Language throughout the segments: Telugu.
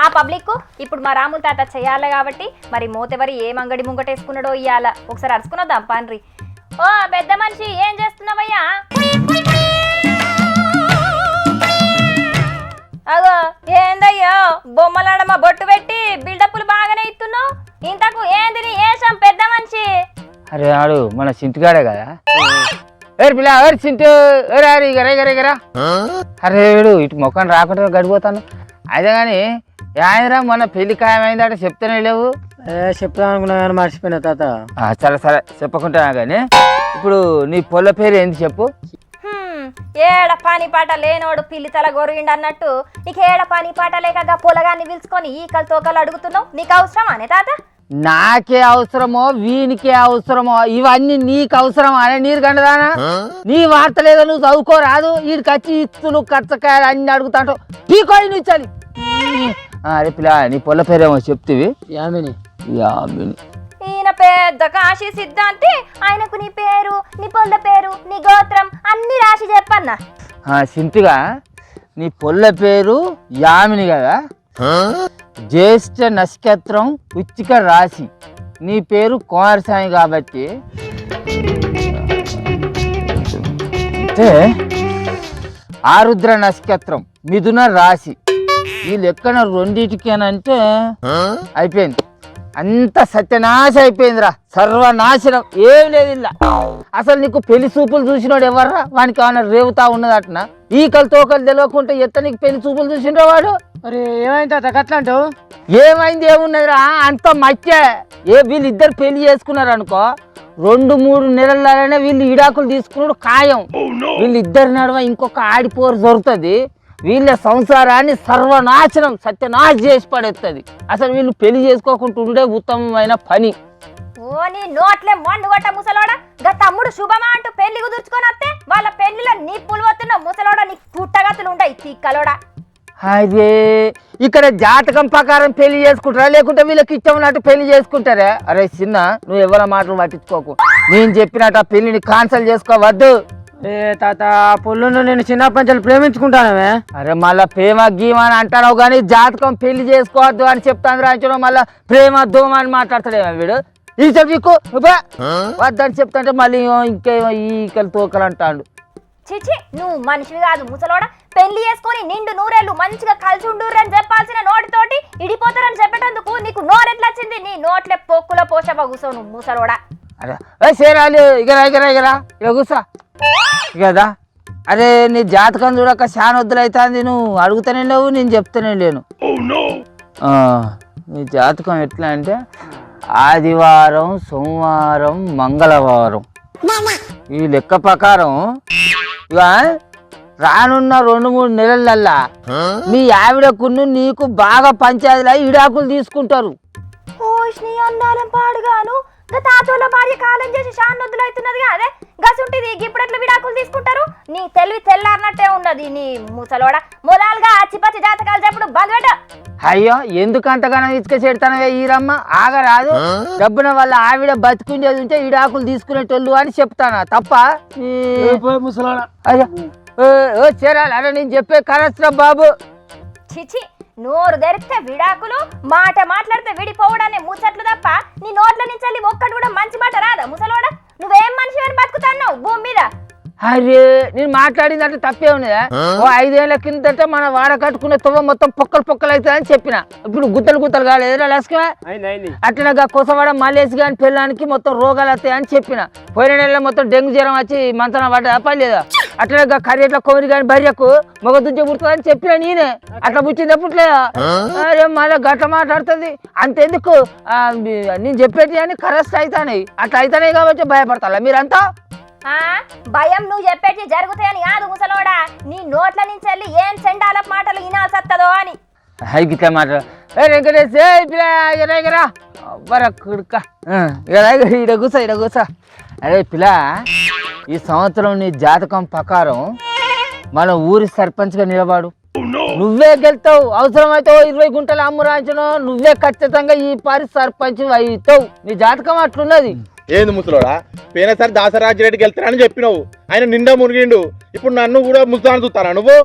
ఆ పబ్లిక్ ఇప్పుడు మా రాముల తాత చేయాలి కాబట్టి మరి మోతెవరి ఏం అంగడి ముంగటేసుకున్నాడో ఇయ్యాల ఒకసారి అరుచుకున్నదాం పాన్రి. ఓ పెద్ద మనిషి ఏం చేస్తున్నావయ్యా? అగో ఏందయ్యో బొమ్మలాడమ్మ బొట్టు పెట్టి బిల్డప్పులు బాగానే ఇస్తున్నావు. ఇంతకు ఏంది నీ ఏషం పెద్ద మనిషి? అరే ఆడు మన చింటిగాడే కదా. పిల్ల చింటు గరేగరేగరా. అరే వీడు ఇటు మొక్కను రాకుండా గడిపోతాను. అయితే కానీ ఆయనరా మొన్న పెళ్లి ఖాయమైందట చెప్తానే లేవు. చెప్తాను అనుకున్నా కానీ మర్చిపోయినా తాత. సరే సరే చెప్పకుంటా కానీ ఇప్పుడు నీ పొల్ల పేరు ఏంది చెప్పు. ఏడ పని పాట లేనోడు పిల్లి తల గొరిగిండు అన్నట్టు నీకు ఏడ పని పాట లేక పొలగాన్ని పిలుచుకొని ఈకలు తోకలు అడుగుతున్నావు. నీకు అవసరమా అనే తాత? నాకే అవసరమో వీనికే అవసరమో ఇవన్నీ నీకు అవసరమా అనే నీరు కండదానా? నీ వార్త లేదో నువ్వు చదువుకోరాదు. వీడికి వచ్చి ఇత్తులు కచ్చకాయలు అన్ని అడుగుతాంటో పీకోయి నుచ్చాలి. అరే పిల్ల నీ పొల్ల పేరేమో చెప్తివి. యామిని. యామిని. ఈయన పెద్ద కాశీ సిద్ధాంతి. ఆయనకు నీ పేరు, నీ పొల్ల పేరు, నీ గోత్రం అన్ని రాసి చెప్పన్నా. సింతిగా నీ పొల్ల పేరు యామిని కదా. జ్యేష్ఠ నక్షత్రం ఉచ్చిక రాశి. నీ పేరు కుమారస్వామి కాబట్టి ఆరుద్ర నక్షత్రం మిథున రాశి. ఈ లెక్కన రెండింటికేనంటే అయిపోయింది. అంత సత్యనాశ అయిపోయిందిరా, సర్వనాశనం. ఏం లేదు ఇలా. అసలు నీకు పెళ్లి చూపులు చూసినాడు ఎవర్రా? వానికి ఏమన్నా రేవుతా ఉన్నదటనా? ఈకలు తోకలు తెలియకుంటే ఎత్త నీకు పెళ్లి చూపులు చూసిండ్రా వాడు? మరి ఏమైంది తాత అట్లాంటావు? ఏమైంది ఏమున్నదిరా, అంత మధ్య వీళ్ళిద్దరు పెళ్లి చేసుకున్నారు అనుకో 2-3 నెలలనే వీళ్ళు ఇడాకులు తీసుకున్నాడు ఖాయం. వీళ్ళిద్దరి నడుమ ఇంకొక ఆడిపోరు దొరుకుతుంది. వీళ్ళ సంసారాన్ని సర్వనాశనం సత్యనాశ చేసి పడేస్తుంది. అసలు వీళ్ళు పెళ్లి చేసుకోకుండా ఉండే ఉత్తమమైన పని. ఓ నీ నోట్లే మండు కొట్ట ముసలోడా. గా తమ్ముడు శుభమా అంటూ పెళ్లి కుదుర్చుకొని వస్తే వాళ్ళ పెళ్లిలో నీ పులివతున్న ముసలోడా నీ పుట్టగతులు ఉంటాయి తిక్కలోడా. అదే ఇక్కడ జాతకం ప్రకారం పెళ్లి చేసుకుంటారా లేకుంటే వీళ్ళకి ఇష్టం ఉన్నట్టు పెళ్లి చేసుకుంటారా? అరే చిన్న నువ్వు ఎవరి మాటలు పట్టించుకోకు. నేను చెప్పినట్టు ఆ పెళ్లిని క్యాన్సల్ చేసుకోవద్దు. తాత పొల్లును నేను చిన్నప్పటి నుంచి ప్రేమించుకుంటానమే. అరే మళ్ళా ప్రేమ గీమ అని అంటావు కానీ జాతకం పెళ్లి చేసుకోవద్దు అని చెప్తాను రాంచడం. మళ్ళా ప్రేమ దోమ అని మాట్లాడతాడేమో వీడు. ఈ చెప్పు వద్దని చెప్తాంటే మళ్ళీ ఇంకేమో ఈకలు తోకలు అంటాడు. చిచి నువ్వు మనిషివి కాదు ముసలోడా. పెళ్లి చేసుకొని నిండు నూరేళ్ళు మంచిగా కలిసి ఉండుర్రు అని చెప్పాల్సిన నోటితోటి ఇడిపోతారని చెప్పేటందుకు నీకు నోరెట్లా వచ్చింది? నీ నోట్లే పొక్కుల పోషప కూసో నువ్వు ముసలోడా. అరే సేరాలు ఇగరా ఇగరా ఇగరా ఇక కూసా కదా. అరే నీ జాతకం చూడక చాలా వద్దులు అవుతుంది. నువ్వు అడుగుతానే లేవు, నేను చెప్తానే లేను. నీ జాతకం ఎట్లా అంటే ఆదివారం, సోమవారం, మంగళవారం ఈ లెక్క ప్రకారం ఇక రానున్న 2-3 నెలలల్లా మీ ఆవిడకును నీకు బాగా పంచాయతీలో ఇడాకులు తీసుకుంటారు. ఓష్ని అన్నాలం పాడుగాను తాతోళ్ళ భార్య కాలం చేసి షాన్నొద్దులు అవుతున్నది అదే గసుంటిది. ఇప్పుడు ఎట్లా విడాకులు తీసుకుంటారు? నీ తెలివి తెల్లారినట్టే ఉన్నది నీ ముసలోడా. మొదలుగా అచ్చిపచ్చి జాతకాలు చెప్పుడు బంద్పెట్ట. అయ్యో ఎందుకు అంతగానో ఇసుక చెడతానవే ఈరమ్మ? ఆగరాదు. డబ్బున వల్ల ఆవిడ బతుకుండేది ఉంటే ఈడాకులు తీసుకునేటోళ్ళు అని చెప్తానా తప్ప? అయ్యో చేరాలి. అరే నేను చెప్పే కరస్త్ర బాబు. చిచి నోరు తెరిస్తే విడాకులు, మాట మాట్లాడితే విడిపోవడాన్ని ముచ్చట్లు తప్ప నీ నోట్ల నుంచి ఒక్కటి కూడా మంచి మాట రాదా ముసలోడా? నువ్వేం మనిషి అని బతుకుతున్నావు భూమి మీద? అరే నేను మాట్లాడిందంటే తప్పే ఉన్నదా? ఓ 5 ఏళ్ల కిందట మన వాడ కట్టుకునే తువ్వ మొత్తం పొక్కలు అవుతుందని చెప్పిన. ఇప్పుడు గుత్తలు కాలేదురా లక్ష్మ. అట్లా కొసవాడ మలేసి గాని పెళ్ళానికి మొత్తం రోగాలు వస్తాయని చెప్పిన. పోయిన నెలలో మొత్తం డెంగ్యూ జ్వరం వచ్చి మంచన పడ్డా పర్లేదా? అట్లా కర్రెట్ల కొమిరి కాని భార్యకు మగ దుజ్జ పుడుతుందని చెప్పిన నేనే. అట్లా పుచ్చింది ఎప్పుడులేదా? అరే మళ్ళీ గట్ట మాట్లాడుతుంది. అంతెందుకు నేను చెప్పేది అని కరెక్ట్ అవుతాయి. అట్లా అవుతానే కాబట్టి భయపడతా మీరంతా. భయం నువ్వు చెప్పేటి జరుగుతాయని కాదు ముసలోడా. నీ నోట్ల నుంచి వెళ్ళి ఏం చెండాల మాటలు వినాల్సి వస్తుందో అని. గిట్లా మాట్లాడు వెంకటేష్. ఇడ కూసా. అరే పిల్ల ఈ సంవత్సరం నీ జాతకం ప్రకారం మన ఊరి సర్పంచ్గా నిలబడు. నువ్వే గెలుతావు. అవసరమైతే 20 గుంటలు అమ్మురాంచను. నువ్వే ఖచ్చితంగా ఈ పారి సర్పంచ్ అవుతావు. నీ జాతకం అట్లున్నది. ఏంది ముసలోడా? పోయినసారి దాసరాజిరెడ్డికి వెళ్తానని చెప్పినావు. ఆయన నిండా మునిగిండు. ఇప్పుడు నన్ను కూడా ముస్తాను చూస్తారా నువ్వు?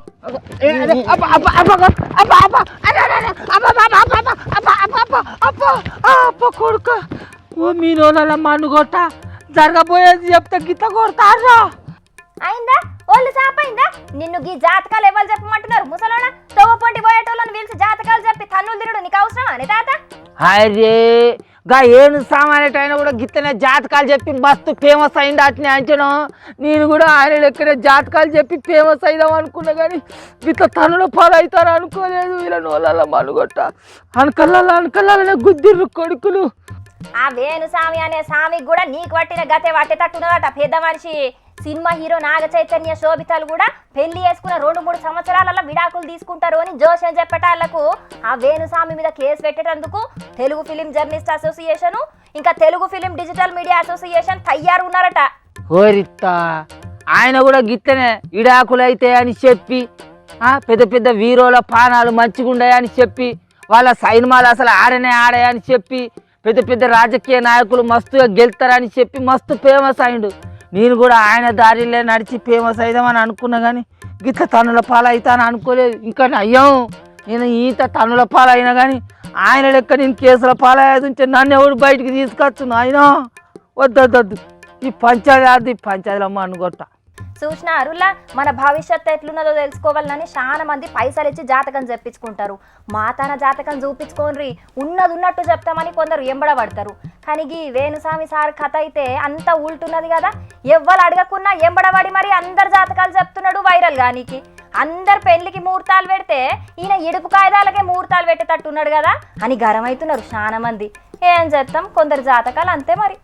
కొడుక ఓ మీ నోళ్ళ మన్ను కొట్ట జరగబోయేది చెప్తే గిట్ల కొడతారా అయిందా ఒళ్ళు సాపైందా నిన్ను గీ జాతకాలు ఎవరు చెప్పమంటున్నారు ముసలోడా తవ్వ పొంటి పోయేటోళ్ళని పిలిచి జాతకాలు చెప్పి తన్నులు తిరుడు నీకు అవసరమా అని తాత అరే గా ఏను సామాన్యటైనా కూడా గిత్తనే జాతకాలు చెప్పి మస్తు ఫేమస్ అయింది అట్నే అంచను నేను కూడా ఆయన లెక్కనే జాతకాలు చెప్పి ఫేమస్ అయిదాం అనుకున్నా కానీ గిట్ల తనులో పాలు అవుతారు అనుకోలేదు వీళ్ళ నోళ్ళ మనుగొట్ట అనకల్లాలనే గుద్దిర్రు కొడుకులు ఆ వేణుస్వామి అనే స్వామికి కూడా నీకు పట్టిన గతే పట్టేటట్టున్నదట పెద్ద మనిషి సినిమా హీరో నాగ చైతన్య శోభితలు కూడా పెళ్లి చేసుకున్న 2-3 సంవత్సరాలలో విడాకులు తీసుకుంటారు అని జోషన్ చెప్పేటాళ్లకు ఆ వేణుస్వామి మీద కేసు పెట్టేటందుకు తెలుగు ఫిలిం జర్నలిస్ట్ అసోసియేషన్ ఇంకా Telugu film digital media association తయారు ఉన్నారట. ఓరిత్తా ఆయన కూడా గిత్తనే విడాకులు అయితే అని చెప్పి పెద్ద పెద్ద వీరోల పానాలు మంచిగుండాయని చెప్పి వాళ్ళ సినిమాలు అసలు ఆడాయని చెప్పి పెద్ద పెద్ద రాజకీయ నాయకులు మస్తుగా గెలుతారని చెప్పి మస్తు ఫేమస్ అయిండు. నేను కూడా ఆయన దారిలో నడిచి ఫేమస్ అయిదామని అనుకున్నా కానీ గిట్ల తనుల పాలు అవుతాను అనుకోలేదు. ఇంకా అయ్యాం నేను ఈత తనుల పాలు అయినా కానీ ఆయన లెక్క నేను కేసుల పాలు అయ్యేది నన్ను ఎవడు బయటికి తీసుకొచ్చును ఆయన వద్దొద్దు ఈ పంచాయతీలో అనుకొట్ట చూసిన అరులా మన భవిష్యత్తు ఎట్లున్నదో తెలుసుకోవాలని చాలా మంది పైసలు ఇచ్చి జాతకం చెప్పించుకుంటారు. మా తన జాతకం చూపించుకోండి ఉన్నది ఉన్నట్టు చెప్తామని కొందరు ఎంబడబడతారు. కానీ ఈ వేణుస్వామి సార్ కథ అయితే అంత ఉల్టున్నది కదా. ఎవ్వరు అడగకున్నా ఎంబడబడి మరి అందరు జాతకాలు చెప్తున్నాడు వైరల్ గానికి. అందరు పెళ్లికి ముహూర్తాలు పెడితే ఈయన ఇడుపు కాయిదాలకే ముహూర్తాలు పెట్టేటట్టున్నాడు కదా అని గరమవుతున్నారు చాలా మంది. ఏం చేస్తాం కొందరు జాతకాలు అంతే మరి.